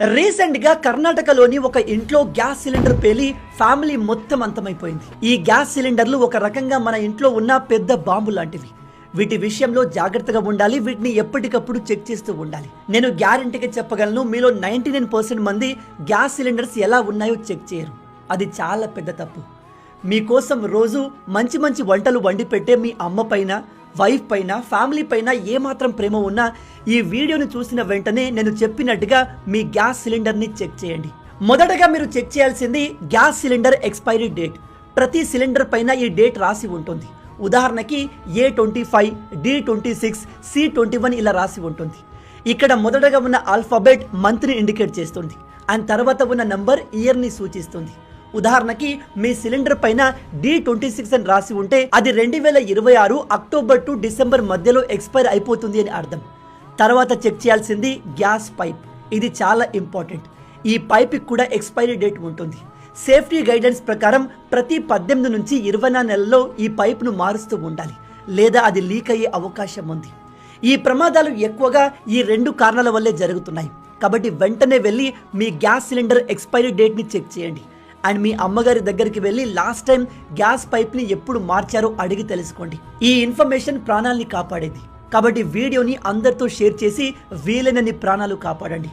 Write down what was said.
Recent గా కర్ణాటకలోని ఒక ఇంట్లో గ్యాస్ సిలిండర్ పేలి ఫ్యామిలీ మొత్తం అంతమైపోయింది. ఈ గ్యాస్ సిలిండర్లు ఒక రకంగా మన ఇంట్లో ఉన్న పెద్ద బాంబు లాంటివి. వీటి విషయంలో జాగ్రత్తగా ఉండాలి. వీటిని ఎప్పటికప్పుడు చెక్ చేస్తూ ఉండాలి. నేను గ్యారంటీగా చెప్పగలను, మీలో 99% మంది గ్యాస్ సిలిండర్స్ ఎలా ఉన్నాయో చెక్ చేయరు. అది చాలా పెద్ద తప్పు. మీకోసం రోజు మంచి మంచి వంటలు వండి పెట్టే మీ అమ్మ పైన, వైఫ్ పైన, ఫ్యామిలీ పైన ఏమాత్రం ప్రేమ ఉన్నా ఈ వీడియోని చూసిన వెంటనే నేను చెప్పినట్టుగా మీ గ్యాస్ సిలిండర్ని చెక్ చేయండి. మొదటగా మీరు చెక్ చేయాల్సింది గ్యాస్ సిలిండర్ ఎక్స్పైరీ డేట్. ప్రతి సిలిండర్ పైన ఈ డేట్ రాసి ఉంటుంది. ఉదాహరణకి A25, D26, C21 ఇలా రాసి ఉంటుంది. ఇక్కడ మొదటగా ఉన్న ఆల్ఫాబెట్ మంత్ని ఇండికేట్ చేస్తుంది. అండ్ తర్వాత ఉన్న నంబర్ ఇయర్ని సూచిస్తుంది. ఉదాహరణకి మీ సిలిండర్ పైన D26 అని రాసి ఉంటే అది 2026 అక్టోబర్ టు డిసెంబర్ మధ్యలో ఎక్స్పైర్ అయిపోతుంది అని అర్థం. తర్వాత చెక్ చేయాల్సింది గ్యాస్ పైప్. ఇది చాలా ఇంపార్టెంట్. ఈ పైప్కి కూడా ఎక్స్పైరీ డేట్ ఉంటుంది. సేఫ్టీ గైడెన్స్ ప్రకారం ప్రతి 18 నుంచి 24 నెలల్లో ఈ పైప్ను మారుస్తూ ఉండాలి, లేదా అది లీక్ అయ్యే అవకాశం ఉంది. ఈ ప్రమాదాలు ఎక్కువగా ఈ 2 కారణాల వల్లే జరుగుతున్నాయి. కాబట్టి వెంటనే వెళ్ళి మీ గ్యాస్ సిలిండర్ ఎక్స్పైరీ డేట్ని చెక్ చేయండి. అండ్ మీ అమ్మగారి దగ్గరికి వెళ్ళి లాస్ట్ టైం గ్యాస్ పైప్ని ఎప్పుడు మార్చారో అడిగి తెలుసుకోండి. ఈ ఇన్ఫర్మేషన్ ప్రాణాలని కాపాడేది. కాబట్టి వీడియోని అందరితో షేర్ చేసి వీలైనన్ని ప్రాణాలు కాపాడండి.